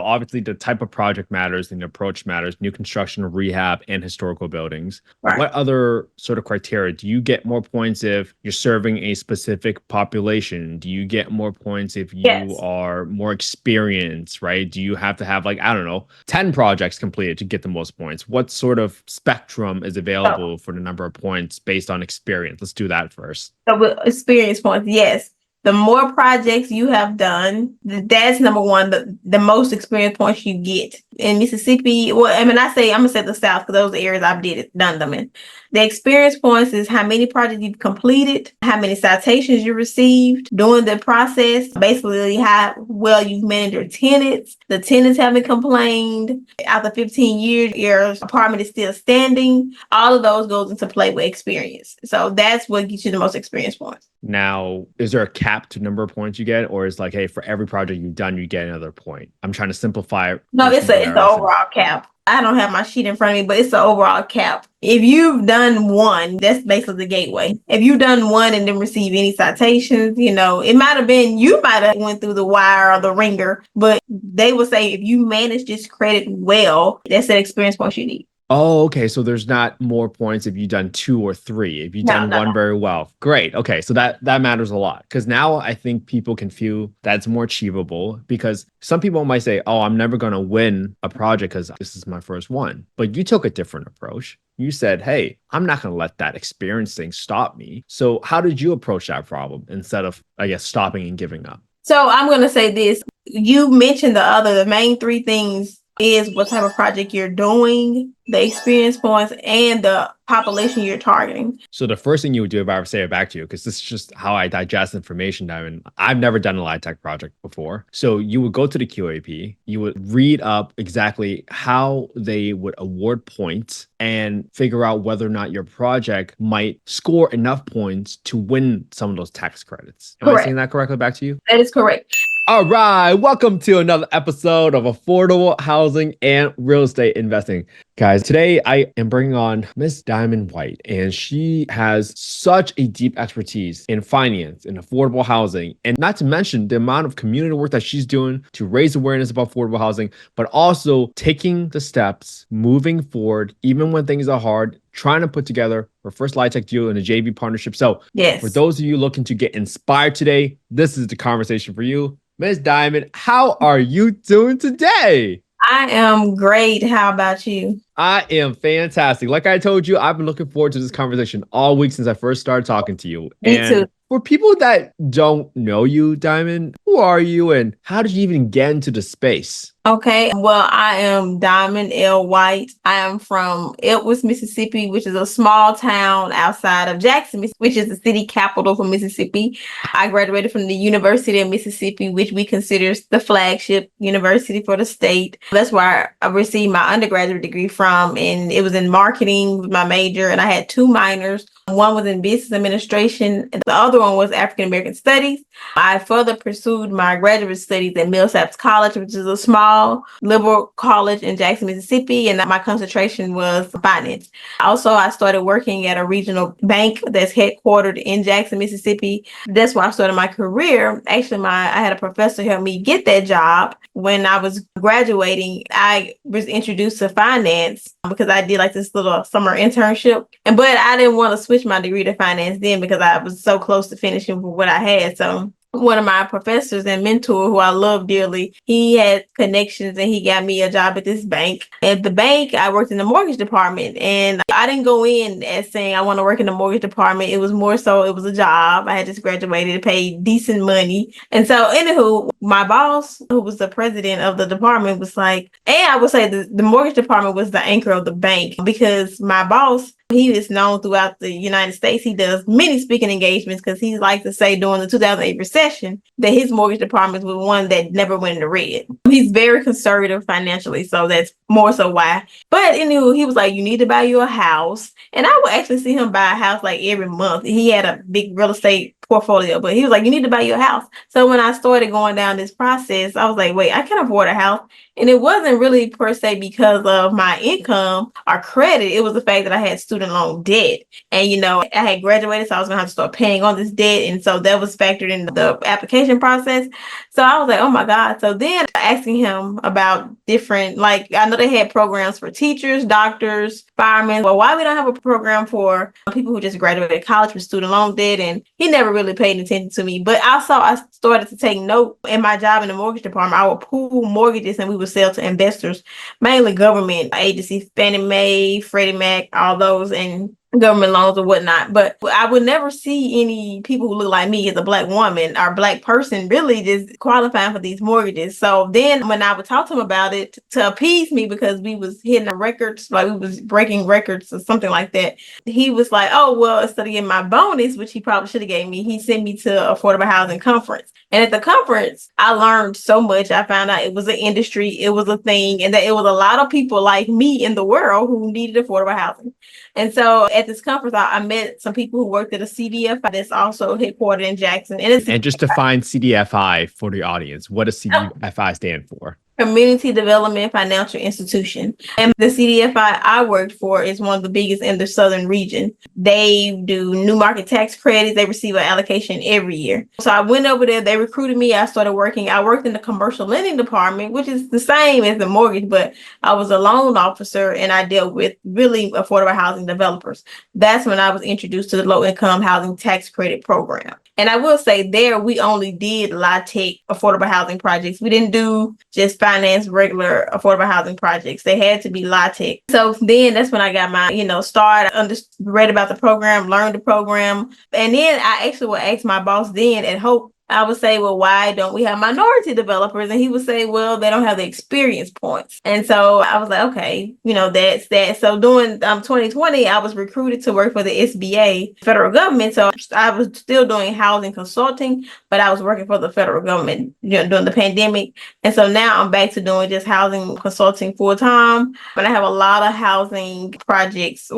Obviously, the type of project matters and the approach matters, new construction, rehab, and historical buildings. Right. What other sort of criteria? Do you get more points if you're serving a specific population? Do you get more points if you Yes. are more experienced, right? Do you have to have, like, I don't know, 10 projects completed to get the most points? What sort of spectrum is available for the number of points based on experience? Let's do that first. So with experience points, yes. The more projects you have done, that's number one, the most experience points you get. In Mississippi, well, I mean, I'm gonna say the South because those are areas I've done them in. The experience points is how many projects you've completed, how many citations you received during the process, basically how well you've managed your tenants. The tenants haven't complained. After 15 years, your apartment is still standing. All of those goes into play with experience. So that's what gets you the most experience points. Now, is there a cap to number of points you get, or is like, hey, for every project you've done, you get another point? I'm trying to simplify it. No, it's an overall cap. I don't have my sheet in front of me, but it's the overall cap. If you've done one, that's basically the gateway. If you've done one and didn't receive any citations, it might have been, you might have went through the wire or the ringer, but they will say if you manage this credit well, that's the experience points you need. Oh, okay. So there's not more points if you've done 2 or 3. If you've done one very well. Great. Okay. So that matters a lot, because now I think people can feel that's more achievable, because some people might say, oh, I'm never going to win a project because this is my first one. But you took a different approach. You said, hey, I'm not going to let that experience thing stop me. So how did you approach that problem instead of, I guess, stopping and giving up? So I'm going to say this. You mentioned the main 3 things is what type of project you're doing, the experience points, and the population you're targeting. So the first thing you would do, if I ever say it back to you, because this is just how I digest information, Diamond. I've never done a LIHTC project before. So you would go to the QAP, you would read up exactly how they would award points and figure out whether or not your project might score enough points to win some of those tax credits. Am I saying that correctly back to you? That is correct. All right, welcome to another episode of Affordable Housing and Real Estate Investing. Guys, today I am bringing on Miss Dyamone White, and she has such a deep expertise in finance and affordable housing, and not to mention the amount of community work that she's doing to raise awareness about affordable housing, but also taking the steps, moving forward, even when things are hard, trying to put together her first LIHTC deal in a JV partnership. So for those of you looking to get inspired today, this is the conversation for you. Ms. Dyamone, how are you doing today? I am great. How about you? I am fantastic. Like I told you, I've been looking forward to this conversation all week since I first started talking to you. Me too. For people that don't know you, Dyamone, who are you and how did you even get into the space? Okay, well, I am Dyamone L. White. I am from Edwards, Mississippi, which is a small town outside of Jackson, which is the city capital for Mississippi. I graduated from the University of Mississippi, which we consider the flagship university for the state. That's where I received my undergraduate degree from, and it was in marketing with my major, and I had 2 minors. One was in business administration, and the other one was African American studies. I further pursued my graduate studies at Millsaps College, which is a small liberal college in Jackson, Mississippi, and my concentration was finance. Also, I started working at a regional bank that's headquartered in Jackson, Mississippi. That's where I started my career. Actually, I had a professor help me get that job. When I was graduating, I was introduced to finance because I did like this little summer internship. But I didn't want to switch my degree to finance then because I was so close to finishing what I had. So one of my professors and mentor, who I love dearly, he had connections and he got me a job at this bank. At the bank, I worked in the mortgage department, and I didn't go in as saying I want to work in the mortgage department. It was more so it was a job. I had just graduated, it paid decent money. And so anywho, my boss, who was the president of the department, was like, and I would say the mortgage department was the anchor of the bank, because my boss, he is known throughout the United States. He does many speaking engagements because he likes to say during the 2008 recession that his mortgage department was one that never went in the red. He's very conservative financially, so that's more so why. But anyway, he was like, you need to buy you a house. And I would actually see him buy a house like every month. He had a big real estate portfolio. But he was like, you need to buy your house. So when I started going down this process, I was like, wait, I can afford a house. And it wasn't really per se because of my income or credit. It was the fact that I had student loan debt. And, I had graduated, so I was going to have to start paying on this debt. And so that was factored in the application process. So I was like, oh my God. So then asking him about different, like, I know they had programs for teachers, doctors, firemen. Well, why we don't have a program for people who just graduated college with student loan debt? And he never really paid attention to me. But also I started to take note in my job in the mortgage department. I would pool mortgages and we would sell to investors, mainly government agencies, Fannie Mae, Freddie Mac, all those, and government loans or whatnot. But I would never see any people who look like me as a Black woman or Black person really just qualifying for these mortgages. So then when I would talk to him about it to appease me, because we was hitting the records, like we was breaking records or something like that, he was like, oh, well, instead of getting my bonus, which he probably should have gave me, he sent me to Affordable Housing Conference. And at the conference, I learned so much. I found out it was an industry, it was a thing, and that it was a lot of people like me in the world who needed affordable housing. And so at this conference, I met some people who worked at a CDFI that's also headquartered in Jackson. And just to find CDFI for the audience, what does CDFI stand for? Community Development Financial Institution. And the CDFI I worked for is one of the biggest in the southern region. They do new market tax credits. They receive an allocation every year. So I went over there. They recruited me. I started working. I worked in the commercial lending department, which is the same as the mortgage, but I was a loan officer and I dealt with really affordable housing developers. That's when I was introduced to the low income housing tax credit program. And I will say there, we only did LIHTC affordable housing projects. We didn't do just finance regular affordable housing projects. They had to be LIHTC. So then that's when I got my, start, read about the program, learned the program. And then I actually would ask my boss then at Hope, I would say, well, why don't we have minority developers? And he would say, well, they don't have the experience points. And so I was like, okay, that's that. So during 2020, I was recruited to work for the SBA, federal government. So I was still doing housing consulting, but I was working for the federal government during the pandemic. And so now I'm back to doing just housing consulting full time. But I have a lot of housing projects,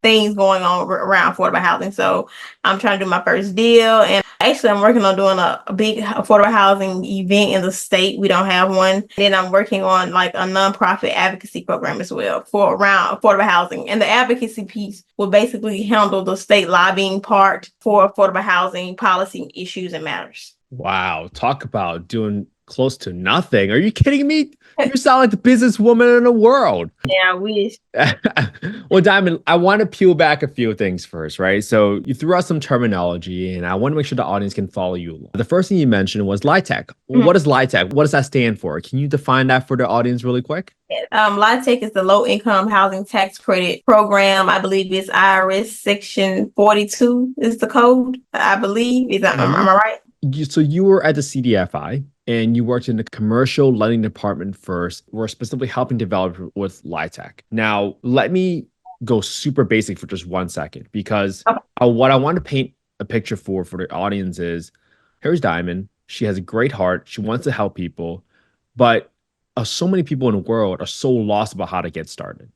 things going on around affordable housing. So I'm trying to do my first deal. And actually, I'm working on doing a big affordable housing event in the state. We don't have one. Then I'm working on like a nonprofit advocacy program as well for around affordable housing. And the advocacy piece will basically handle the state lobbying part for affordable housing policy issues and matters. Wow. Talk about doing close to nothing. Are you kidding me? You sound like the businesswoman in the world. Yeah, I wish. Well, Diamond, I want to peel back a few things first, right? So you threw out some terminology and I want to make sure the audience can follow you. The first thing you mentioned was LIHTC. Mm-hmm. What is LIHTC? What does that stand for? Can you define that for the audience really quick? LIHTC is the Low Income Housing Tax Credit Program. I believe it's IRS Section 42 is the code, I believe. Am I right? So you were at the CDFI and you worked in the commercial lending department first. We're specifically helping developers with LIHTC. Now, let me go super basic for just 1 second, because what I want to paint a picture for the audience is, here's Diamond. She has a great heart. She wants to help people, but so many people in the world are so lost about how to get started.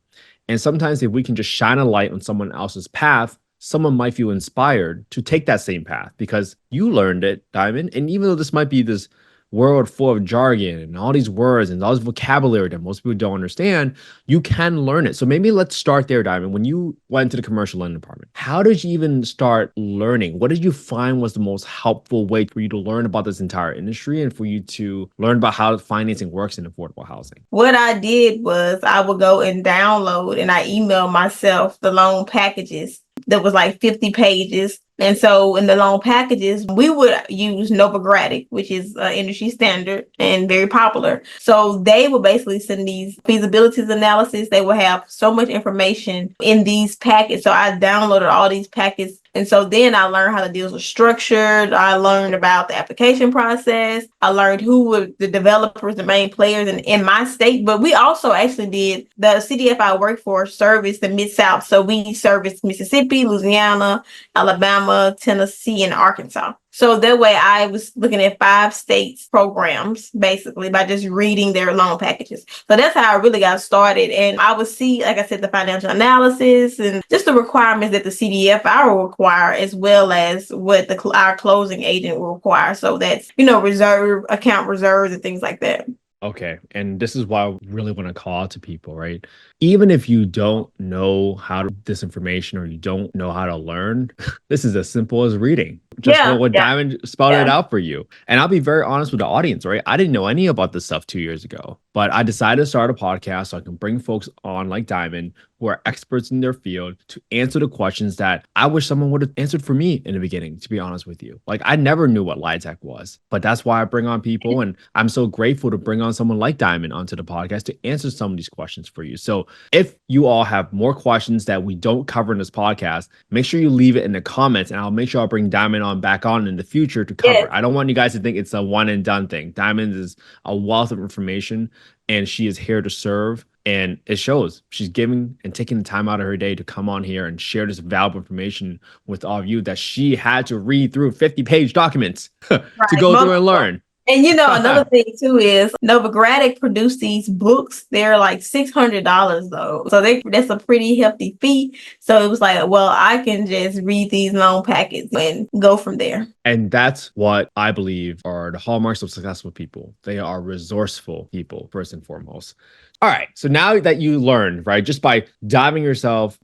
And sometimes if we can just shine a light on someone else's path, someone might feel inspired to take that same path because you learned it, Diamond. And even though this might be this world full of jargon and all these words and all this vocabulary that most people don't understand, you can learn it. So maybe let's start there, Diamond. When you went to the commercial lending department, how did you even start learning? What did you find was the most helpful way for you to learn about this entire industry and for you to learn about how financing works in affordable housing? What I did was I would go and download and I emailed myself the loan packages. That was like 50 pages. And so in the loan packages, we would use Novogradic, which is industry standard and very popular. So they would basically send these feasibilities analysis. They would have so much information in these packets. So I downloaded all these packets. And so then I learned how the deals were structured. I learned about the application process. I learned who were the developers, the main players in my state. But we also actually did the CDFI workforce service the Mid-South. So we serviced Mississippi, Louisiana, Alabama, Tennessee, and Arkansas. So that way I was looking at 5 states programs basically by just reading their loan packages. So that's how I really got started. And I would see, like I said, the financial analysis and just the requirements that the CDFI will require, as well as what our closing agent will require. So that's, account reserves and things like that. Okay. And this is why I really want to call out to people, right? Even if you don't know how to this information or you don't know how to learn, this is as simple as reading. Just what Diamond spelled it out for you. And I'll be very honest with the audience, right? I didn't know any about this stuff 2 years ago, but I decided to start a podcast so I can bring folks on like Diamond who are experts in their field to answer the questions that I wish someone would have answered for me in the beginning, to be honest with you. Like, I never knew what LIHTC was, but that's why I bring on people. And I'm so grateful to bring on someone like Diamond onto the podcast to answer some of these questions for you. So if you all have more questions that we don't cover in this podcast, make sure you leave it in the comments, and I'll make sure I'll bring Diamond back on in the future to cover. I don't want you guys to think it's a one and done thing. Diamond is a wealth of information, and she is here to serve. And it shows she's giving and taking the time out of her day to come on here and share this valuable information with all of you that she had to read through 50-page documents to go through and learn. And another thing too is Novogradac produced these books. They're like $600 though. So that's a pretty hefty fee. So it was like, well, I can just read these loan packets and go from there. And that's what I believe are the hallmarks of successful people. They are resourceful people, first and foremost. All right. So now that you learned, right, just by putting yourself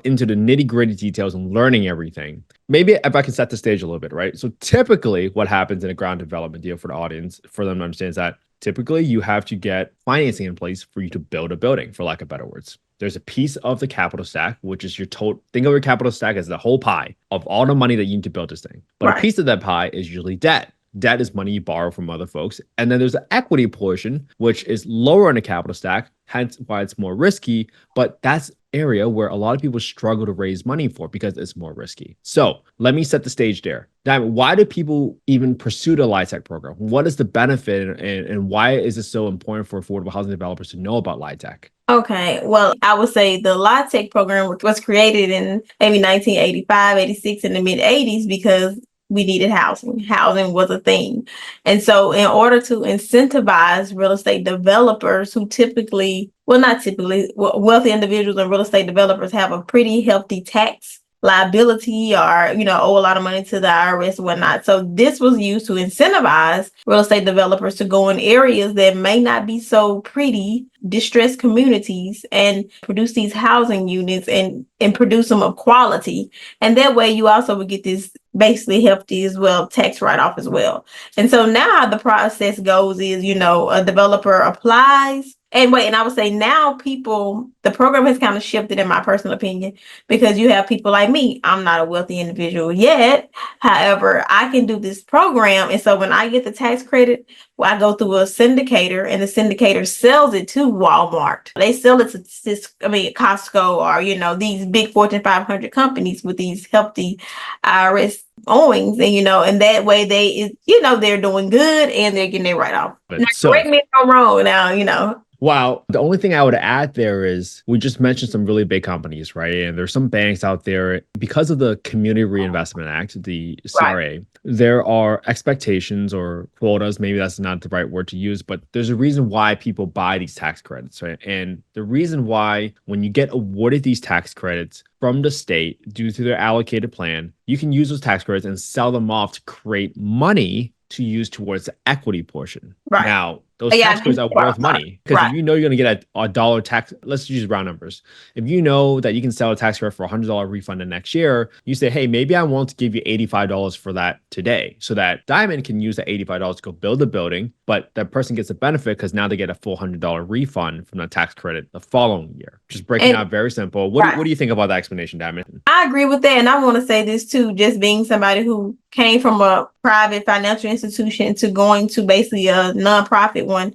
into the nitty gritty details and learning everything, maybe if I can set the stage a little bit, right? So typically what happens in a ground development deal for the audience, for them to understand, is that typically you have to get financing in place for you to build a building, for lack of better words. There's a piece of the capital stack, which is your total. Think of your capital stack as the whole pie of all the money that you need to build this thing. But a piece of that pie is usually debt. Debt is money you borrow from other folks. And then there's the equity portion, which is lower in the capital stack, hence why it's more risky. But that's area where a lot of people struggle to raise money for because it's more risky. So let me set the stage there. Diamond, why do people even pursue the LIHTC program? What is the benefit, and why is it so important for affordable housing developers to know about LIHTC? Okay, well, I would say the LIHTC program was created in maybe 1985, 86, in the mid 80s because we needed housing. Housing was a thing. And so in order to incentivize real estate developers who wealthy individuals and real estate developers have a pretty healthy tax liability or, owe a lot of money to the IRS and whatnot. So this was used to incentivize real estate developers to go in areas that may not be so pretty, distressed communities, and produce these housing units and produce them of quality. And that way you also would get this basically hefty as well tax write-off as well. And so now how the process goes is, a developer applies. And I would say now the program has kind of shifted in my personal opinion, because you have people like me. I'm not a wealthy individual yet. However, I can do this program. And so when I get the tax credit, I go through a syndicator, and the syndicator sells it to Walmart. They sell it to Costco, or, these big Fortune 500 companies with these hefty IRS owings, and that way they're doing good and they're getting their write-off. Now, correct me if I'm wrong now. Wow. The only thing I would add there is we just mentioned some really big companies, right? And there's some banks out there, because of the Community Reinvestment Act, the CRA, there are expectations or quotas. Maybe that's not the right word to use, but there's a reason why people buy these tax credits, right? And the reason why, when you get awarded these tax credits from the state due to their allocated plan, you can use those tax credits and sell them off to create money to use towards the equity portion. Now, those tax credits are worth money, because if you know you're going to get a dollar tax, let's use round numbers. If you know that you can sell a tax credit for $100 refund the next year, you say, hey, maybe I want to give you $85 for that today, so that Diamond can use that $85 to go build a building, but that person gets a benefit because now they get a full $100 refund from the tax credit the following year. Just breaking out very simple. What do you think about that explanation, Diamond? I agree with that. And I want to say this too, just being somebody who came from a private financial institution to going to basically a nonprofit one.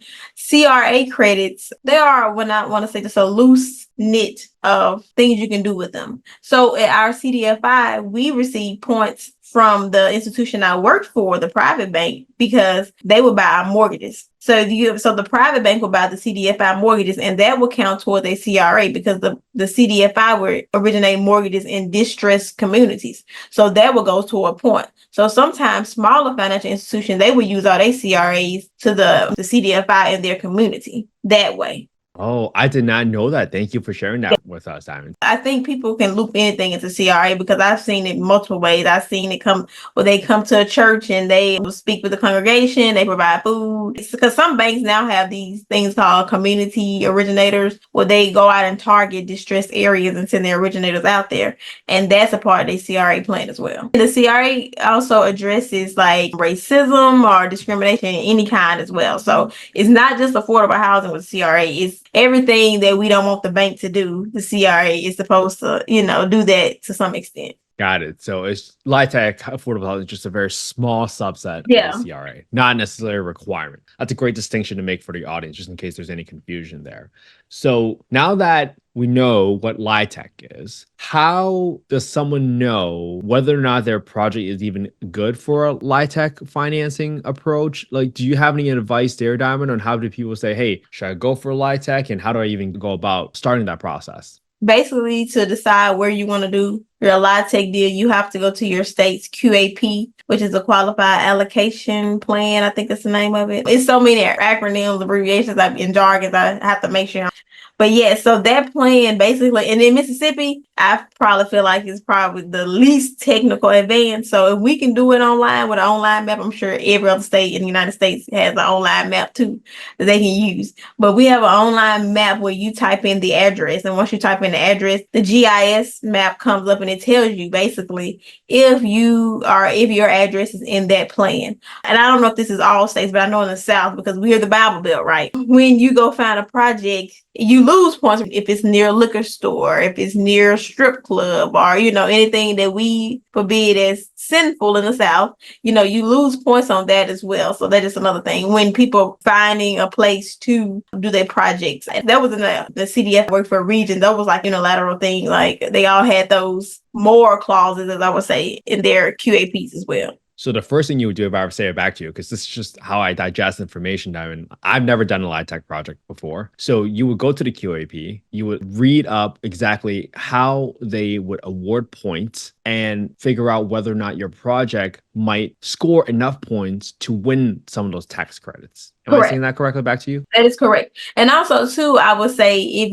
CRA credits, they are, when I want to say, just a loose knit of things you can do with them. So at our CDFI, we receive points from the institution I worked for, the private bank, because they would buy our mortgages. So the private bank will buy the CDFI mortgages, and that will count toward their CRA, because the CDFI will originate mortgages in distressed communities. So that will go to a point. So sometimes smaller financial institutions, they will use all their CRAs to the CDFI in their community that way. Oh, I did not know that. Thank you for sharing that with us, Diamond. I think people can loop anything into CRA because I've seen it multiple ways. I've seen it come where they come to a church and they will speak with the congregation. They provide food. It's because some banks now have these things called community originators where they go out and target distressed areas and send their originators out there. And that's a part of their CRA plan as well. The CRA also addresses like racism or discrimination in any kind as well. So it's not just affordable housing with CRA. It's everything that we don't want the bank to do. The CRA is supposed to, do that to some extent. Got it. So it's LIHTC affordable housing is just a very small subset of the CRA, not necessarily a requirement. That's a great distinction to make for the audience, just in case there's any confusion there. So now that we know what LIHTC is, how does someone know whether or not their project is even good for a LIHTC financing approach? Like, do you have any advice there, Diamond, on how do people say, hey, should I go for LIHTC, and how do I even go about starting that process? Basically, to decide where you want to do your LIHTC deal, you have to go to your state's QAP, which is a Qualified Allocation Plan. I think that's the name of it. It's so many acronyms, abbreviations, in jargon. I have to make sure. But yeah, so that plan basically, and in Mississippi, I probably feel like it's probably the least technical advanced. So if we can do it online with an online map, I'm sure every other state in the United States has an online map too that they can use. But we have an online map where you type in the address. And once you type in the address, the GIS map comes up and it tells you basically if your address is in that plan. And I don't know if this is all states, but I know in the South, because we are the Bible Belt, right? When you go find a project, you lose points if it's near a liquor store, if it's near a strip club, or, anything that we forbid as sinful in the South, you lose points on that as well. So that is another thing. When people finding a place to do their projects, that was in the CDF work for a region. That was like unilateral thing. Like they all had those more clauses, as I would say, in their QAPs as well. So the first thing you would do if I ever say it back to you, because this is just how I digest information, Diamond. I've never done a LIHTC project before. So you would go to the QAP, you would read up exactly how they would award points and figure out whether or not your project might score enough points to win some of those tax credits. Am I saying that correctly back to you? That is correct. And also, too, I would say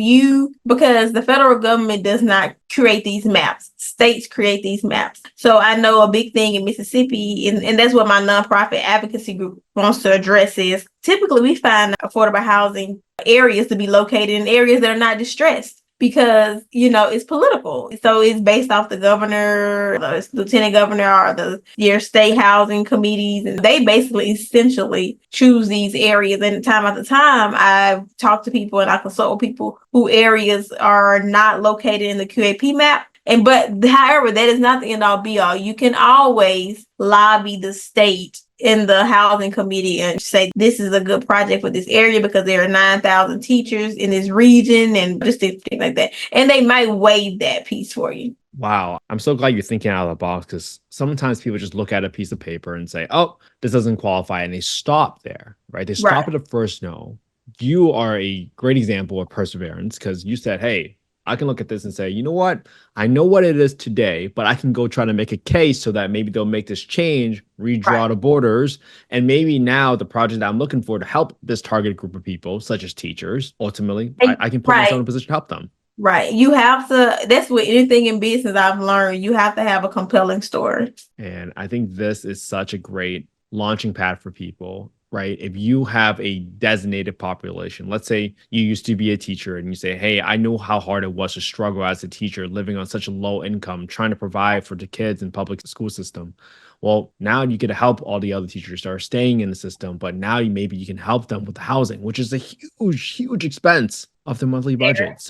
because the federal government does not create these maps, states create these maps. So I know a big thing in Mississippi, and that's what my nonprofit advocacy group wants to address is typically we find affordable housing areas to be located in areas that are not distressed. Because, it's political. So it's based off the governor, the lieutenant governor, or your state housing committees. And they basically essentially choose these areas. And time after time, I've talked to people and I consult with people who areas are not located in the QAP map. However, that is not the end all be all. You can always lobby the state in the housing committee and say this is a good project for this area because there are 9,000 teachers in this region and just things like that. And they might waive that piece for you. Wow. I'm so glad you're thinking out of the box, because sometimes people just look at a piece of paper and say, oh, this doesn't qualify. And they stop there, right? They stop at the first no. You are a great example of perseverance, because you said, hey, I can look at this and say, you know what? I know what it is today, but I can go try to make a case so that maybe they'll make this change, redraw the borders. And maybe now the project that I'm looking for to help this targeted group of people, such as teachers, ultimately, I can put myself in a position to help them. Right. You have to, that's what anything in business I've learned, you have to have a compelling story. And I think this is such a great launching pad for people. Right? If you have a designated population, let's say you used to be a teacher and you say, hey, I know how hard it was to struggle as a teacher living on such a low income, trying to provide for the kids in public school system. Well, now you get to help all the other teachers that are staying in the system, but now maybe you can help them with the housing, which is a huge, huge expense of the monthly budget.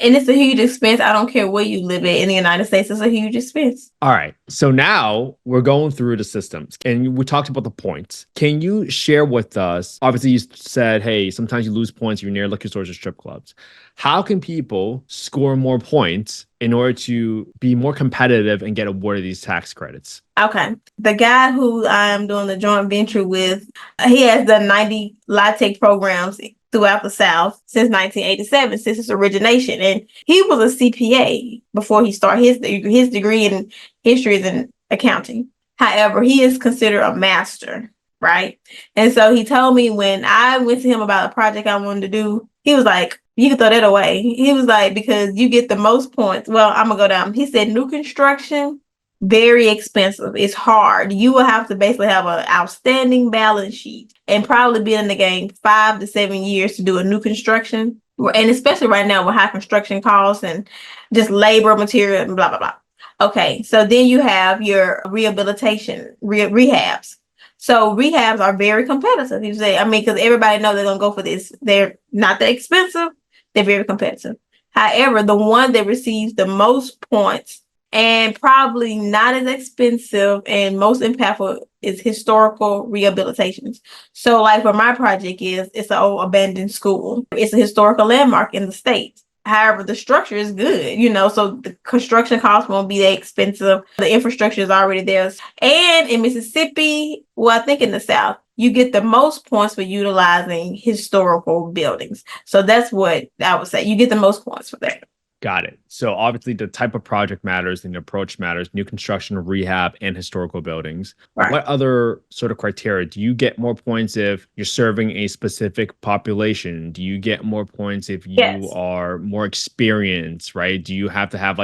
And it's a huge expense. I don't care where you live in the United States. It's a huge expense. All right. So now we're going through the systems and we talked about the points. Can you share with us, obviously you said, hey, sometimes you lose points if you're near liquor stores or strip clubs. How can people score more points in order to be more competitive and get awarded these tax credits? Okay. The guy who I'm doing the joint venture with, he has done 90 LIHTC programs throughout the South since 1987, since its origination. And he was a CPA before he started his degree in history is in accounting. However, he is considered a master, right? And so he told me when I went to him about a project I wanted to do, he was like, you can throw that away. He was like, because you get the most points. Well, I'm gonna go down. He said new construction, very expensive. It's hard. You will have to basically have an outstanding balance sheet and probably be in the game 5 to 7 years to do a new construction. And especially right now with high construction costs and just labor, material, and blah, blah, blah. Okay, so then you have your rehabilitation, rehabs. So rehabs are very competitive. You say, I mean, because everybody knows they're gonna go for this. They're not that expensive. They're very competitive. However, the one that receives the most points and probably not as expensive and most impactful is historical rehabilitations. So, like for my project it's an old abandoned school. It's a historical landmark in the state. However, the structure is good, so the construction costs won't be that expensive. The infrastructure is already there. And in Mississippi, well, I think in the South, you get the most points for utilizing historical buildings. So that's what I would say. You get the most points for that. Got it. So obviously the type of project matters and the approach matters, new construction, rehab, and historical buildings. Right. What other sort of criteria? Do you get more points if you're serving a specific population? Do you get more points if you are more experienced, right? Do you have to have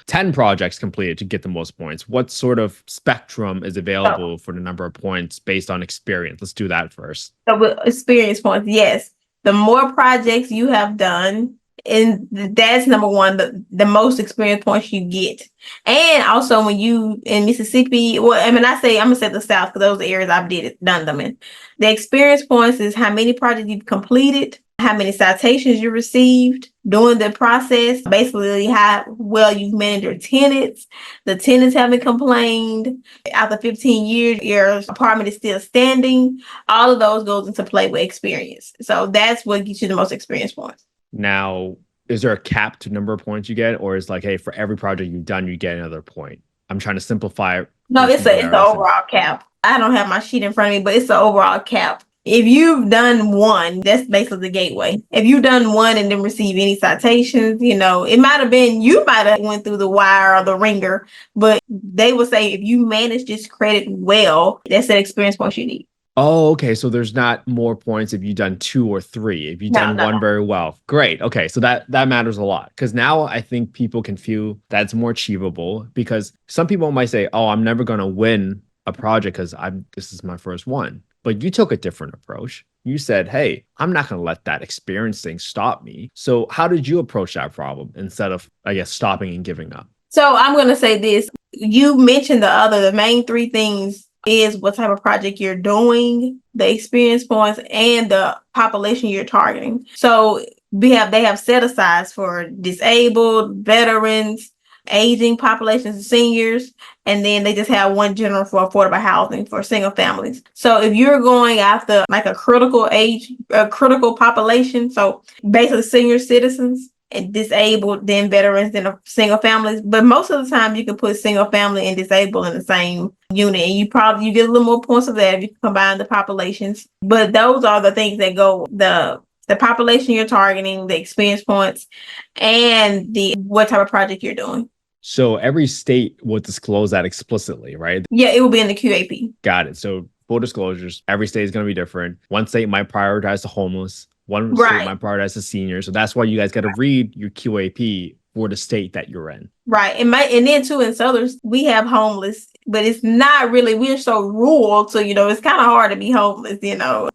10 projects completed to get the most points? What sort of spectrum is available for the number of points based on experience? Let's do that first. So with experience points, yes. The more projects you have done, and that's number one, the most experience points you get. And also when you in Mississippi, well, I'm gonna say the South because those are the areas I've done them in. The experience points is how many projects you've completed, how many citations you received during the process, basically how well you've managed your tenants. The tenants haven't complained. After 15 years, your apartment is still standing. All of those goes into play with experience. So that's what gets you the most experience points. Now, is there a cap to number of points you get, or is hey, for every project you've done, you get another point? I'm trying to simplify it. No, it's an overall cap. I don't have my sheet in front of me, but it's an overall cap. If you've done one, that's basically the gateway. If you've done one and didn't receive any citations, it might have been, you might have went through the wire or the ringer, but they will say if you manage this credit well, that's the experience points you need. Oh, okay. So there's not more points if you've done 2 or 3. If you've done one very well. Great. Okay. So that matters a lot. Because now I think people can feel that's more achievable, because some people might say, oh, I'm never going to win a project because this is my first one. But you took a different approach. You said, hey, I'm not going to let that experience thing stop me. So how did you approach that problem instead of, I guess, stopping and giving up? So I'm going to say this. You mentioned the main 3 things is what type of project you're doing, the experience points, and the population you're targeting. So they have set asides for disabled, veterans, aging populations, seniors, and then they just have one general for affordable housing for single families. So if you're going after a critical age, a critical population, so basically senior citizens and disabled, then veterans, then single families. But most of the time you can put single family and disabled in the same unit, and you get a little more points of that if you combine the populations. But those are the things that go the population you're targeting, the experience points, and what type of project you're doing. So every state will disclose that explicitly, right? Yeah, it will be in the QAP. Got it. So full disclosures, every state is going to be different. One state might prioritize the homeless. One state might prioritize the seniors. So that's why you guys got to read your QAP for the state that you're in. Right. And then too, in Southern, we have homeless, but it's not really, we're so rural. So, it's kind of hard to be homeless,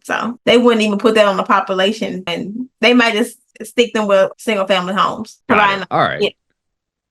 so they wouldn't even put that on the population, and they might just stick them with single family homes. All right. Yeah.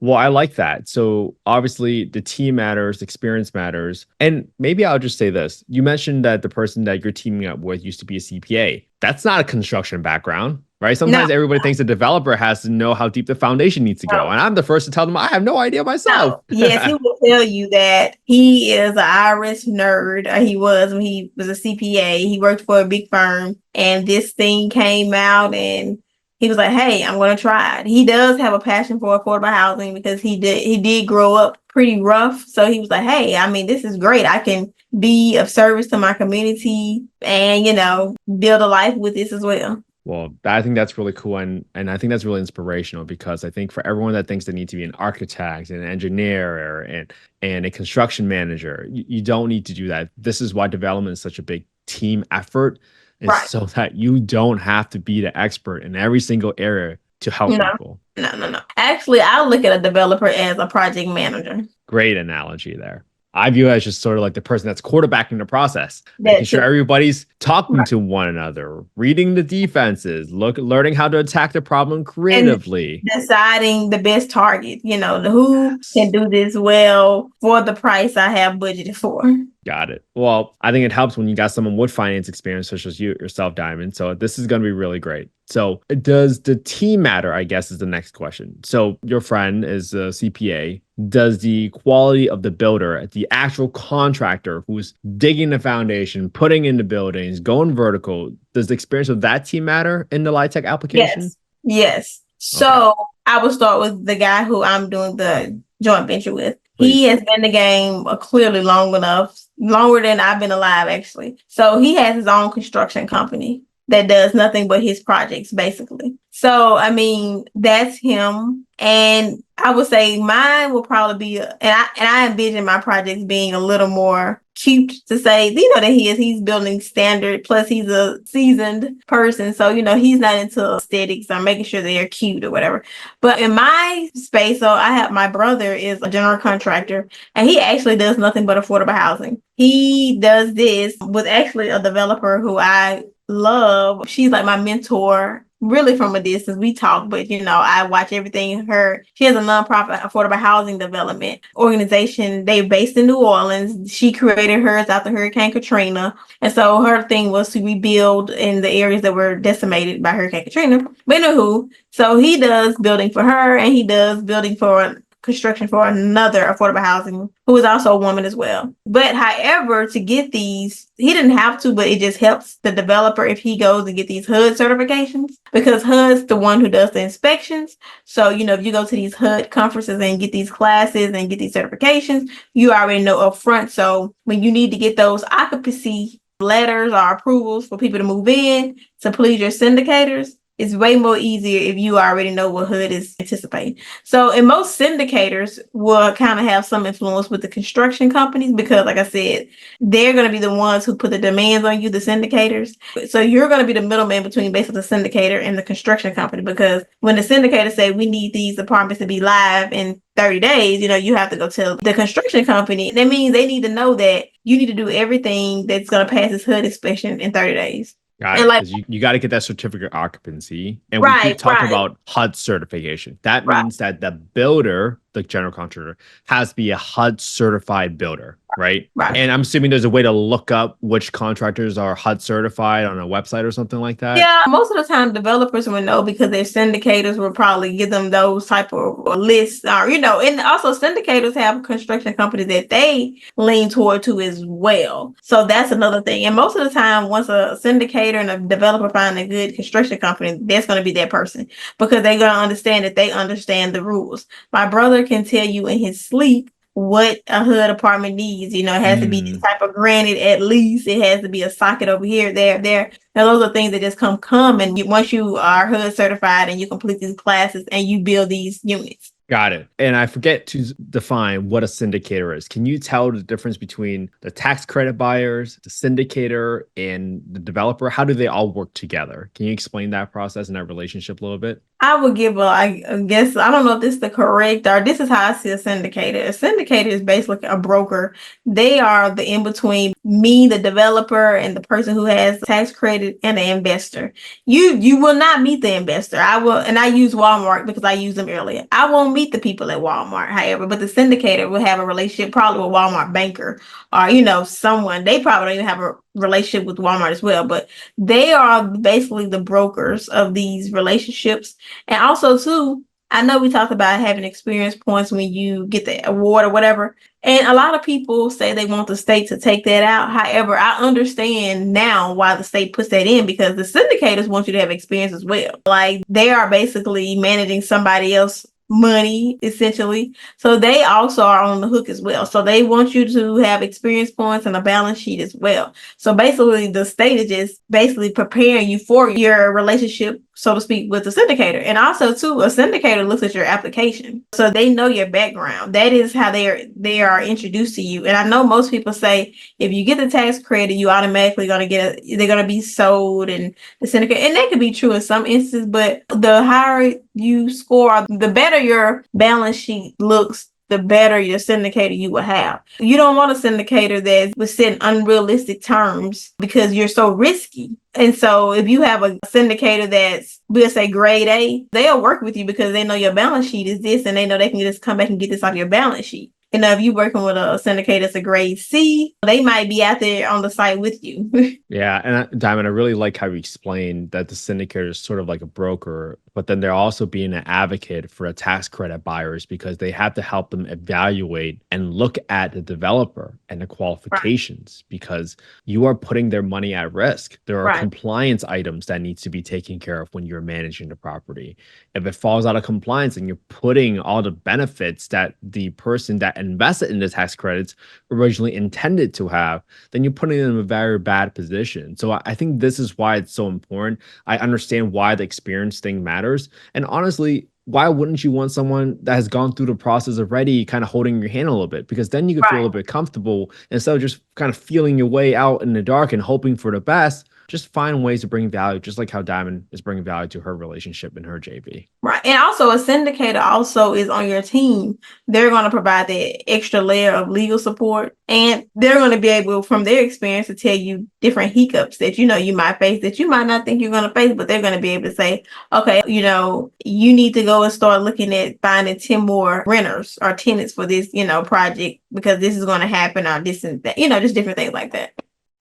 Well, I like that. So obviously the team matters, experience matters. And maybe I'll just say this. You mentioned that the person that you're teaming up with used to be a CPA. That's not a construction background, right? Sometimes everybody thinks a developer has to know how deep the foundation needs to go. And I'm the first to tell them I have no idea myself. Yes, he will tell you that he is an IRS nerd. He was when he was a CPA. He worked for a big firm, and this thing came out, and he was like, hey, I'm going to try it. He does have a passion for affordable housing because he did grow up pretty rough. So he was like, hey, this is great. I can be of service to my community and, build a life with this as well. Well, I think that's really cool, and I think that's really inspirational because I think for everyone that thinks they need to be an architect, an engineer, and a construction manager, you don't need to do that. This is why development is such a big team effort, is Right. so that you don't have to be the expert in every single area to help No, people. no. Actually, I look at a developer as a project manager. Great analogy there. I view it as just sort of like the person that's quarterbacking the process, making That sure too. everybody's talking Right. to one another, reading the defenses, learning how to attack the problem And creatively. deciding the best target, who can do this well for the price I have budgeted for. Got it. Well, I think it helps when you got someone with finance experience, such as you yourself, Diamond. So this is going to be really great. So does the team matter? I guess is the next question. So your friend is a CPA. Does the quality of the builder, the actual contractor who's digging the foundation, putting in the buildings, going vertical, does the experience of that team matter in the LIHTC application? Yes. Okay, So I will start with the guy who I'm doing the joint venture with. He please. has been in the game clearly long enough, longer than I've been alive, actually. So he has his own construction company that does nothing but his projects, basically. So, I mean, that's him. And I would say mine will probably be, and I envision my projects being a little more cute to say, that he's building standard, plus he's a seasoned person. So, he's not into aesthetics or making sure they're cute or whatever. But in my space, so I have my brother is a general contractor and he actually does nothing but affordable housing. He does this with actually a developer who I love. She's like my mentor, really from a distance. We talk, but I watch everything her. She has a nonprofit affordable housing development organization. They're based in New Orleans. She created hers after Hurricane Katrina. And so her thing was to rebuild in the areas that were decimated by Hurricane Katrina. But anywho, so he does building for her and he does building for construction for another affordable housing who is also a woman as well. But however, to get these, he didn't have to, but it just helps the developer if he goes and get these HUD certifications because HUD's the one who does the inspections. So, if you go to these HUD conferences and get these classes and get these certifications, you already know upfront. So when you need to get those occupancy letters or approvals for people to move in to please your syndicators, it's way more easier if you already know what HUD is anticipating. So, and most syndicators will kind of have some influence with the construction companies because, like I said, they're going to be the ones who put the demands on you, the syndicators. So you're going to be the middleman between basically the syndicator and the construction company because when the syndicator say we need these apartments to be live in 30 days, you have to go tell the construction company. That means they need to know that you need to do everything that's going to pass this HUD inspection in 30 days. Got And it. like, Because you got to get that certificate of occupancy. And we keep right, talking right, about HUD certification. That right. means that the builder, the general contractor, has to be a HUD certified builder, right? Right. And I'm assuming there's a way to look up which contractors are HUD certified on a website or something like that. Yeah, most of the time developers will know because their syndicators will probably give them those type of lists or, and also syndicators have construction companies that they lean toward too as well. So that's another thing. And most of the time, once a syndicator and a developer find a good construction company, that's going to be that person because they're going to understand that they understand the rules. My brother can tell you in his sleep what a HUD apartment needs. It has to be this type of granite at least. It has to be a socket over here, there. Now those are things that just come and once you are HUD certified and you complete these classes and you build these units. Got it. And I forget to define what a syndicator is. Can you tell the difference between the tax credit buyers, the syndicator, and the developer? How do they all work together? Can you explain that process and that relationship a little bit? I would give I guess, I don't know if this is the correct, or this is how I see a syndicator. A syndicator is basically a broker. They are the in-between me, the developer, and the person who has tax credit and the investor. You will not meet the investor. And I use Walmart because I used them earlier. I won't meet the people at Walmart, however, but the syndicator will have a relationship probably with Walmart banker or, someone. They probably don't even have a relationship with Walmart as well, but they are basically the brokers of these relationships. And also, too, I know we talked about having experience points when you get the award or whatever. And a lot of people say they want the state to take that out. However, I understand now why the state puts that in because the syndicators want you to have experience as well. Like they are basically managing somebody else money, essentially. So they also are on the hook as well. So they want you to have experience points and a balance sheet as well. So basically the state is just basically preparing you for your relationship, so to speak, with the syndicator. And also too, a syndicator looks at your application. So they know your background. That is how they are introduced to you. And I know most people say if you get the tax credit, you automatically they're gonna be sold and the syndicate. And that could be true in some instances, but the higher you score, the better your balance sheet looks, the better your syndicator you will have. You don't want a syndicator that was setting unrealistic terms because you're so risky. And so if you have a syndicator that's, we'll say grade A, they'll work with you because they know your balance sheet is this and they know they can just come back and get this off your balance sheet. And if you're working with a syndicator that's a grade C, they might be out there on the site with you. Yeah. And Diamond, I really like how you explained that the syndicator is sort of like a broker, but then they're also being an advocate for a tax credit buyers because they have to help them evaluate and look at the developer and the qualifications because you are putting their money at risk. There are compliance items that needs to be taken care of when you're managing the property. If it falls out of compliance and you're putting all the benefits that the person that invested in the tax credits originally intended to have, then you're putting them in a very bad position. So I think this is why it's so important. I understand why the experience thing matters. And honestly, why wouldn't you want someone that has gone through the process already kind of holding your hand a little bit? Because then you can feel a little bit comfortable instead of just kind of feeling your way out in the dark and hoping for the best. Just find ways to bring value, just like how Diamond is bringing value to her relationship and her JV. Right. And also a syndicator also is on your team. They're going to provide that extra layer of legal support. And they're going to be able, from their experience, to tell you different hiccups that you might face that you might not think you're going to face, but they're going to be able to say, okay, you need to go and start looking at finding 10 more renters or tenants for this, project because this is going to happen or this and that, just different things like that.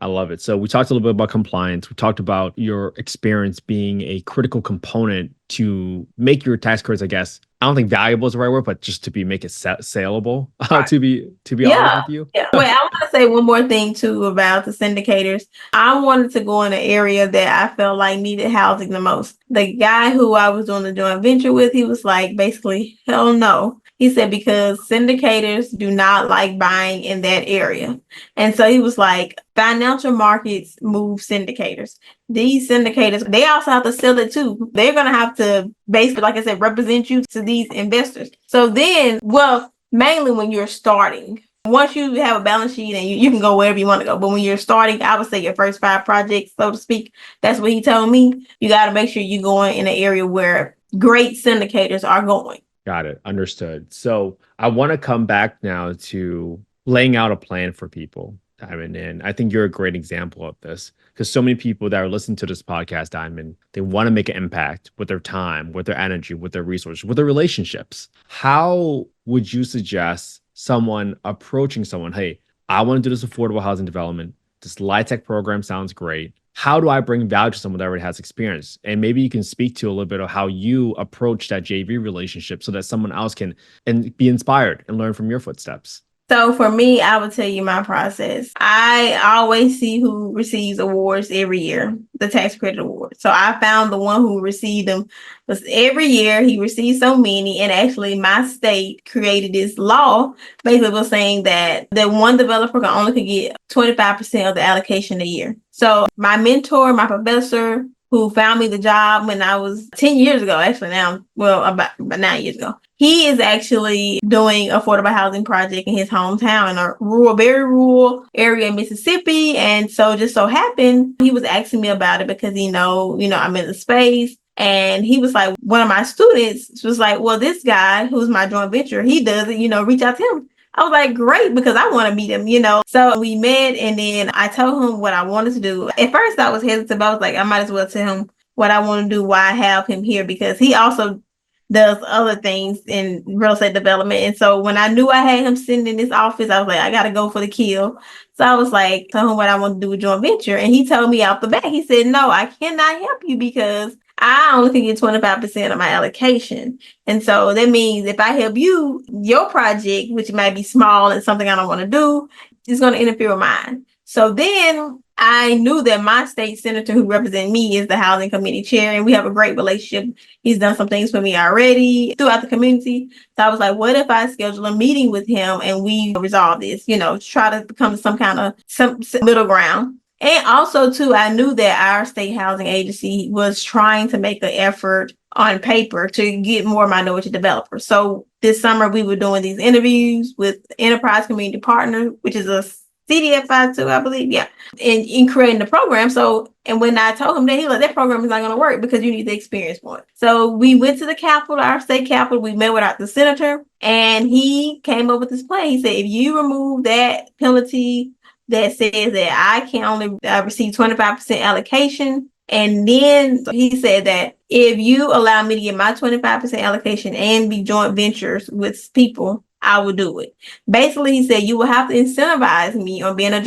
I love it. So we talked a little bit about compliance. We talked about your experience being a critical component to make your tax credits, I guess. I don't think valuable is the right word, but just to make it saleable, to be honest with you. Yeah. Wait, I want to say one more thing too about the syndicators. I wanted to go in an area that I felt like needed housing the most. The guy who I was doing the joint venture with, he was like, basically, hell no. He said, because syndicators do not like buying in that area. And so he was like, financial markets move syndicators. These syndicators, they also have to sell it too. They're going to have to basically, like I said, represent you to these investors. So then, mainly when you're starting, once you have a balance sheet and you can go wherever you want to go. But when you're starting, I would say your first 5 projects, so to speak, that's what he told me. You got to make sure you're going in an area where great syndicators are going. Got it. Understood. So I want to come back now to laying out a plan for people, Diamond. And I think you're a great example of this because so many people that are listening to this podcast, Diamond, they want to make an impact with their time, with their energy, with their resources, with their relationships. How would you suggest someone approaching someone? Hey, I want to do this affordable housing development. This LIHTC program sounds great. How do I bring value to someone that already has experience? And maybe you can speak to a little bit of how you approach that JV relationship so that someone else can be inspired and learn from your footsteps. So for me, I will tell you my process. I always see who receives awards every year, the tax credit award. So I found the one who received them was every year he received so many. And actually my state created this law basically was saying that the one developer could get 25% of the allocation a year. So my mentor, my professor, who found me the job when I was 10 years ago, actually now, about 9 years ago. He is actually doing affordable housing project in his hometown in a very rural area in Mississippi. And so just so happened, he was asking me about it because I'm in the space. And he was like, one of my students was like, well, this guy who's my joint venture, he does it, reach out to him. I was like, great, because I want to meet him, So we met and then I told him what I wanted to do. At first I was hesitant, but I was like, I might as well tell him what I want to do, why I have him here, because he also does other things in real estate development. And so when I knew I had him sitting in this office, I was like, I got to go for the kill. So I was like, tell him what I want to do with joint venture. And he told me off the bat, he said, no, I cannot help you because I only can get 25% of my allocation. And so that means if I help you, your project, which might be small and something I don't want to do, is going to interfere with mine. So then I knew that my state senator who represents me is the housing committee chair, and we have a great relationship. He's done some things for me already throughout the community. So I was like, what if I schedule a meeting with him and we resolve this, try to come to some kind of some middle ground. And also, too, I knew that our state housing agency was trying to make an effort on paper to get more minority developers. So this summer, we were doing these interviews with Enterprise Community Partner, which is a CDFI too, I believe. Yeah. And in creating the program. So, and when I told him that, he was like, that program is not going to work because you need the experience for it. So we went to the Capitol, our state Capitol. We met with the senator, and he came up with this plan. He said, if you remove that penalty that says that I can only receive 25% allocation, and then he said that if you allow me to get my 25% allocation and be joint ventures with people, I will do it. Basically, he said you will have to incentivize me on being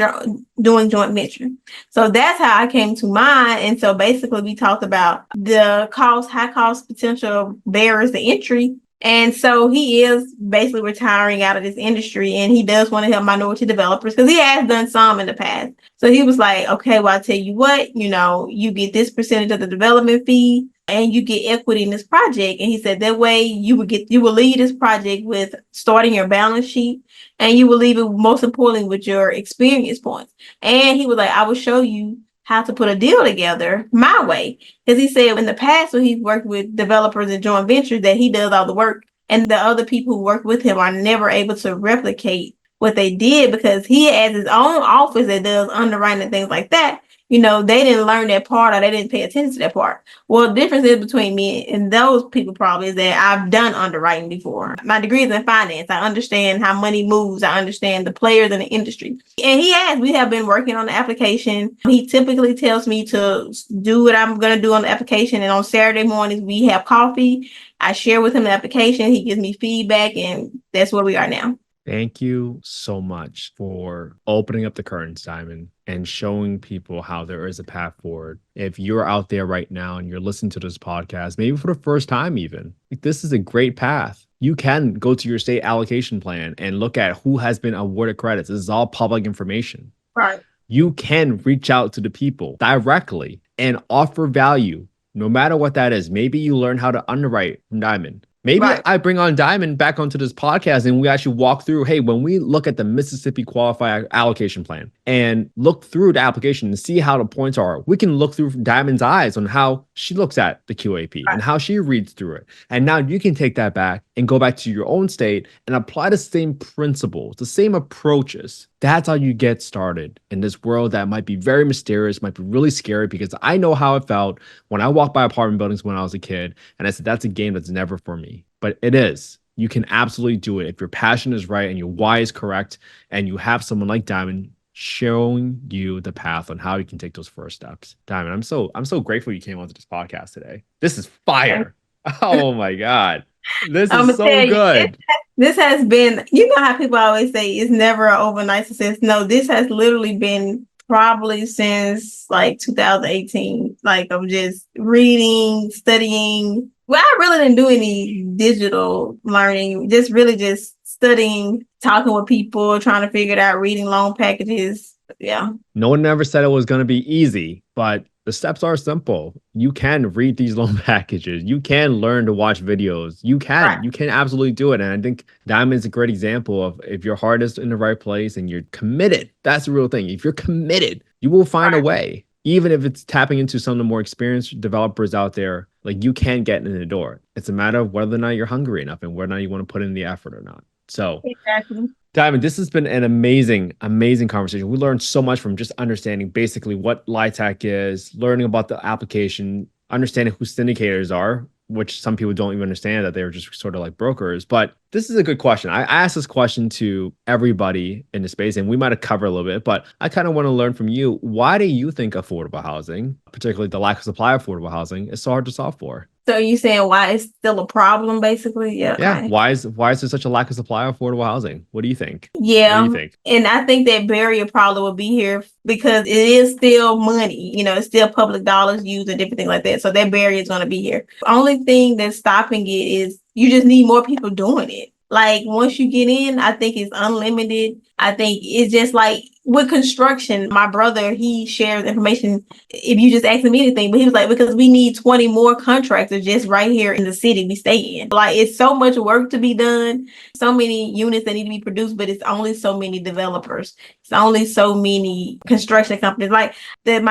doing joint venture. So that's how I came to mine. And so basically, we talked about the high cost potential barriers to entry. And so he is basically retiring out of this industry, and he does want to help minority developers because he has done some in the past. So he was like, okay, well, I'll tell you what, you get this percentage of the development fee and you get equity in this project. And he said that way you will lead this project with starting your balance sheet, and you will leave it most importantly with your experience points. And he was like, I will show you how to put a deal together my way. Because he said in the past when he's worked with developers and joint ventures that he does all the work, and the other people who work with him are never able to replicate what they did because he has his own office that does underwriting and things like that. They didn't learn that part, or they didn't pay attention to that part. Well, the difference is between me and those people probably is that I've done underwriting before. My degree is in finance. I understand how money moves. I understand the players in the industry. And we have been working on the application. He typically tells me to do what I'm going to do on the application. And on Saturday mornings, we have coffee. I share with him the application. He gives me feedback, and that's where we are now. Thank you so much for opening up the curtains, Diamond, and showing people how there is a path forward. If you're out there right now and you're listening to this podcast, maybe for the first time even, this is a great path. You can go to your state allocation plan and look at who has been awarded credits. This is all public information. Right. You can reach out to the people directly and offer value, no matter what that is. Maybe you learn how to underwrite from Diamond. Maybe right. I bring on Diamond back onto this podcast and we actually walk through, hey, when we look at the Mississippi Qualified Allocation Plan and look through the application and see how the points are, we can look through Diamond's eyes on how she looks at the QAP and how she reads through it. And now you can take that back and go back to your own state and apply the same principles, the same approaches. That's how you get started in this world that might be very mysterious, might be really scary, because I know how it felt when I walked by apartment buildings when I was a kid. And I said, that's a game that's never for me. But it is. You can absolutely do it if your passion is right and your why is correct, and you have someone like Diamond showing you the path on how you can take those first steps. Diamond, I'm so grateful you came onto this podcast today. This is fire. Oh my God. This is so good. This has been, how people always say it's never an overnight success. No, this has literally been probably since like 2018. Like I'm just reading, studying. Well, I really didn't do any digital learning, just really just studying, talking with people, trying to figure it out, reading loan packages. Yeah. No one ever said it was going to be easy, but the steps are simple. You can read these loan packages. You can learn to watch videos. You can absolutely do it. And I think Diamond is a great example of if your heart is in the right place and you're committed, that's the real thing. If you're committed, you will find a way. Even if it's tapping into some of the more experienced developers out there, like you can get in the door. It's a matter of whether or not you're hungry enough and whether or not you want to put in the effort or not. So exactly. Diamond, this has been an amazing, amazing conversation. We learned so much from just understanding basically what LIHTC is, learning about the application, understanding who syndicators are, which some people don't even understand that they're just sort of like brokers. But this is a good question. I asked this question to everybody in the space, and we might have covered a little bit, but I kind of want to learn from you. Why do you think affordable housing, particularly the lack of supply of affordable housing, is so hard to solve for? So you saying why it's still a problem, basically? Yeah. Yeah. Why is there such a lack of supply of affordable housing? What do you think? Yeah. What do you think? And I think that barrier probably will be here because it is still money. It's still public dollars used and different things like that. So that barrier is going to be here. The only thing that's stopping it is you just need more people doing it. Like once you get in, I think it's unlimited. I think it's just like with construction, my brother, he shares information if you just ask him anything, but he was like, because we need 20 more contractors just right here in the city we stay in. Like, it's so much work to be done, so many units that need to be produced, but it's only so many developers. It's only so many construction companies. Like the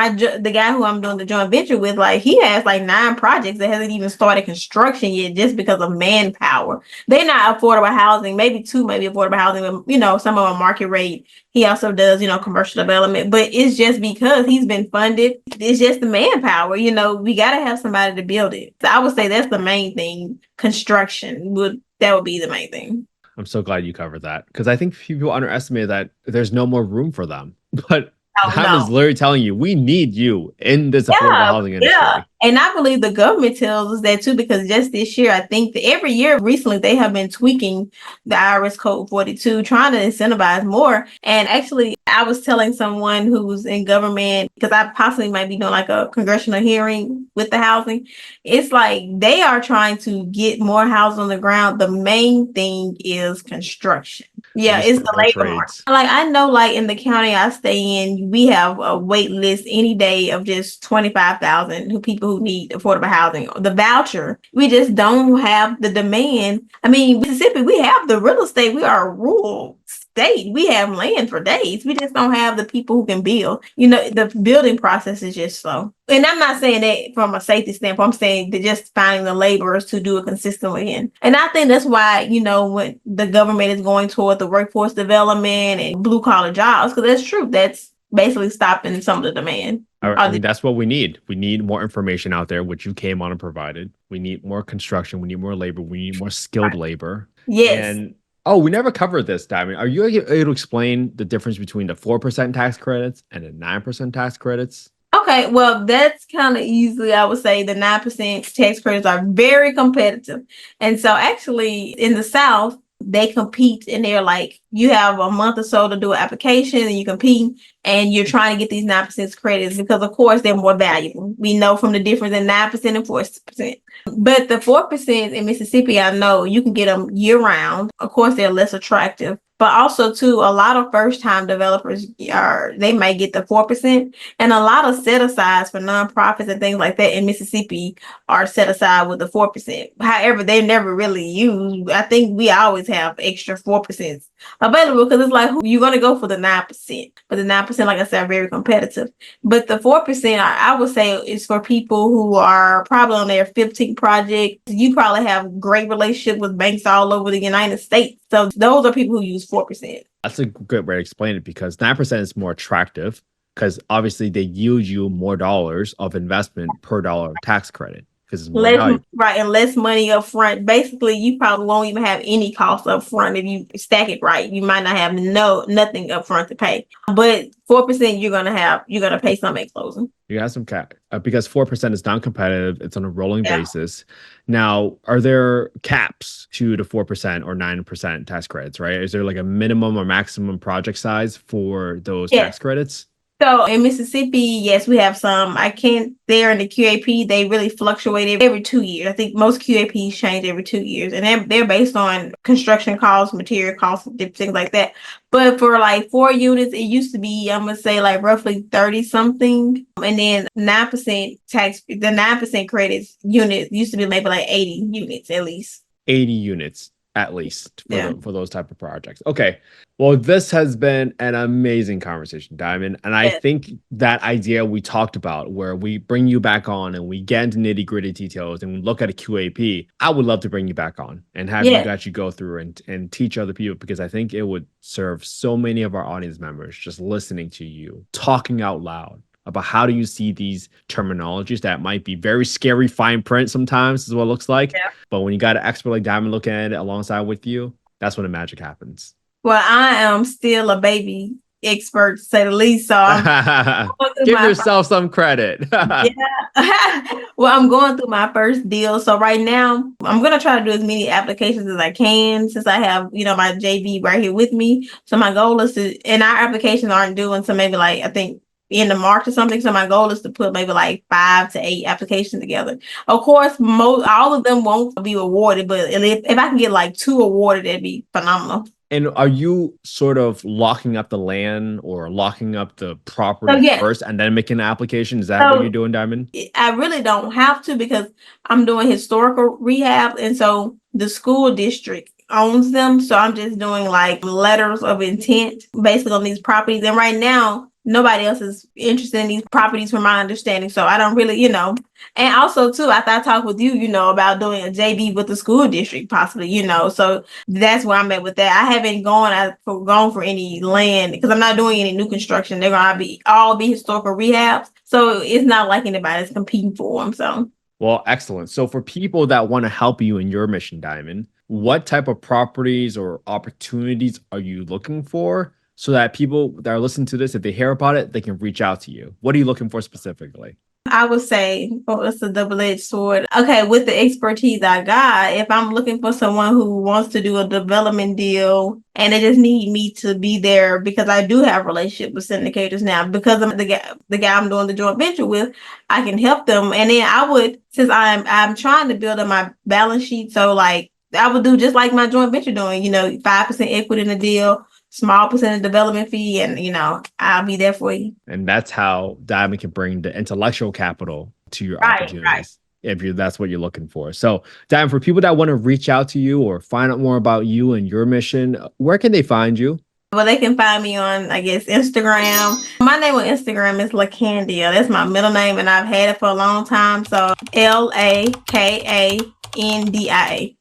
guy who I'm doing the joint venture with, like he has like 9 projects that hasn't even started construction yet just because of manpower. They're not affordable housing, maybe 2 maybe affordable housing, but some of them market rate. He also does, commercial development, but it's just because he's been funded. It's just the manpower, we got to have somebody to build it. So I would say that's the main thing. Construction would be the main thing. I'm so glad you covered that, because I think people underestimate that there's no more room for them. But Diamond is literally telling you, we need you in this affordable housing industry. Yeah. And I believe the government tells us that too, because just this year, I think that every year recently, they have been tweaking the IRS Code 42, trying to incentivize more. And actually, I was telling someone who's in government, because I possibly might be doing like a congressional hearing with the housing. It's like they are trying to get more houses on the ground. The main thing is construction. Yeah, it's the labor market. Like I know, like in the county I stay in, we have a wait list any day of just 25,000 people who need affordable housing. The voucher, we just don't have the demand. I mean, Mississippi, we have the real estate. We are a rural state. We have land for days. We just don't have the people who can build. The building process is just slow. And I'm not saying that from a safety standpoint. I'm saying that just finding the laborers to do it consistently. And I think that's why, when the government is going toward the workforce development and blue collar jobs, because that's true. That's basically stopping some of the demand. I mean, that's what we need. We need more information out there, which you came on and provided. We need more construction. We need more labor. We need more skilled labor. Yes. And we never covered this, Diamond. Are you able to explain the difference between the 4% tax credits and the 9% tax credits? Okay, well, that's kind of easily, I would say the 9% tax credits are very competitive. And so actually in the South, they compete and they're like, you have a month or so to do an application and you compete and you're trying to get these 9% credits because of course they're more valuable. We know from the difference in 9% and 4%. But the 4% in Mississippi, I know you can get them year round. Of course, they're less attractive. But also, too, a lot of first-time developers they might get the 4%, and a lot of set-asides for nonprofits and things like that in Mississippi are set aside with the 4%. However, they're never really used. I think we always have extra 4% available because it's like you're going to go for the 9%, but the 9%, like I said, are very competitive. But the 4%, I would say, is for people who are probably on their 15th project. You probably have great relationship with banks all over the United States. So those are people who use 4%. That's a good way to explain it because 9% is more attractive because obviously they yield you more dollars of investment per dollar of tax credit. Right, and less money up front. Basically, you probably won't even have any cost up front if you stack it right. You might not have nothing up front to pay. But 4% you're gonna pay some at closing. You have some cap because 4% is non-competitive. It's on a rolling basis. Now, are there caps to the 4% or 9% tax credits? Right? Is there like a minimum or maximum project size for those tax credits? So in Mississippi, yes, we have some. There in the QAP, they really fluctuate every 2 years. I think most QAPs change every 2 years, and they're based on construction costs, material costs, different things like that. But for like 4 units, it used to be, I'm gonna say like roughly 30 something, and then 9% tax. The 9% credits unit used to be maybe like 80 units at least. 80 units. At least for those type of projects. Okay. Well, this has been an amazing conversation, Diamond. And I think that idea we talked about where we bring you back on and we get into nitty gritty details and we look at a QAP, I would love to bring you back on and have you actually go through and teach other people because I think it would serve so many of our audience members just listening to you, talking out loud about how do you see these terminologies that might be very scary fine print sometimes is what it looks like. Yeah. But when you got an expert like Diamond looking at it alongside with you, that's when the magic happens. Well, I am still a baby expert to say the least. So give yourself some credit. Well, I'm going through my first deal. So right now I'm going to try to do as many applications as I can since I have, my JV right here with me. So my goal is and our applications aren't due until maybe like, I think, end of March or something. So my goal is to put maybe like 5 to 8 applications together. Of course, all of them won't be awarded, but if I can get like 2 awarded, that'd be phenomenal. And are you sort of locking up the land or locking up the property yeah. first and then making an application? Is that what you're doing, Diamond? I really don't have to because I'm doing historical rehab. And so the school district owns them. So I'm just doing like letters of intent basically on these properties. And right now, nobody else is interested in these properties from my understanding. So I don't really, and also too, after I talked with you, about doing a JV with the school district possibly, so that's where I'm at with that. I haven't gone for any land because I'm not doing any new construction. They're going to all be historical rehabs. So it's not like anybody's competing for them. So. Well, excellent. So for people that want to help you in your mission, Diamond, what type of properties or opportunities are you looking for so that people that are listening to this, if they hear about it, they can reach out to you? What are you looking for specifically? I would say, it's a double-edged sword. Okay, with the expertise I got, if I'm looking for someone who wants to do a development deal and they just need me to be there because I do have a relationship with syndicators now, because I'm the guy I'm doing the joint venture with, I can help them. And then I would, since I'm trying to build up my balance sheet, so like I would do just like my joint venture doing, 5% equity in the deal, small percentage development fee, and I'll be there for you. And that's how Diamond can bring the intellectual capital to your opportunities. If that's what you're looking for. So Diamond, for people that want to reach out to you or find out more about you and your mission, where can they find you? Well, they can find me on, I guess, Instagram. My name on Instagram is LaCandia. That's my middle name, and I've had it for a long time. So LAKANDIA.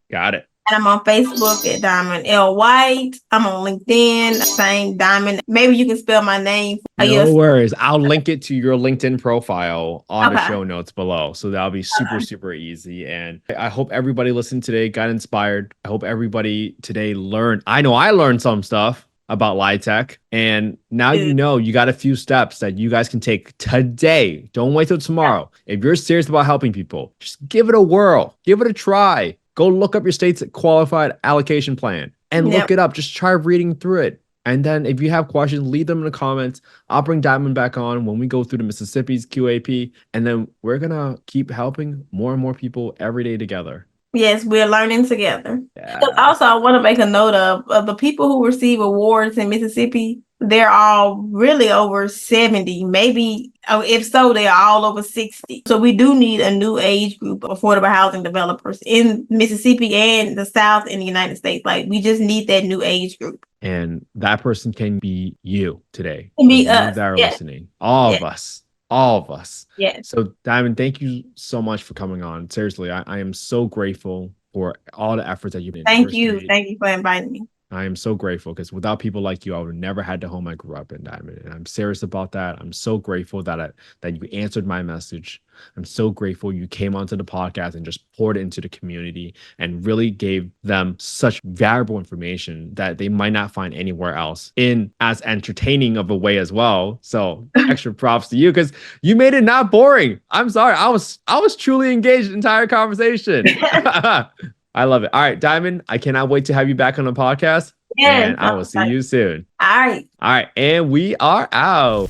Got it. And I'm on Facebook at Diamond L. White. I'm on LinkedIn, same Diamond. Maybe you can spell my name. No worries. I'll link it to your LinkedIn profile on the show notes below. So that'll be super easy. And I hope everybody listened today got inspired. I hope everybody today learned. I know I learned some stuff about LIHTC. And now you got a few steps that you guys can take today. Don't wait till tomorrow. If you're serious about helping people, just give it a whirl. Give it a try. Go look up your state's Qualified Allocation Plan and look it up. Just try reading through it. And then if you have questions, leave them in the comments. I'll bring Diamond back on when we go through the Mississippi's QAP. And then we're going to keep helping more and more people every day together. Yes, we're learning together. Yeah. Also, I want to make a note of the people who receive awards in Mississippi. They're all really over 70, maybe, if so, they're all over 60. So we do need a new age group of affordable housing developers in Mississippi and the South in the United States. Like, we just need that new age group. And that person can be you today. Can be us. That are listening. All of us. All of us. Yeah. So Diamond, thank you so much for coming on. Seriously, I am so grateful for all the efforts that you've been. Thank you. Thank you for inviting me. I am so grateful because without people like you, I would have never had the home I grew up in, Diamond. And I'm serious about that. I'm so grateful that you answered my message. I'm so grateful you came onto the podcast and just poured it into the community and really gave them such valuable information that they might not find anywhere else in as entertaining of a way as well. So extra props to you because you made it not boring. I'm sorry. I was truly engaged in the entire conversation. I love it. All right, Diamond, I cannot wait to have you back on the podcast. And I will see you soon. All right. And we are out.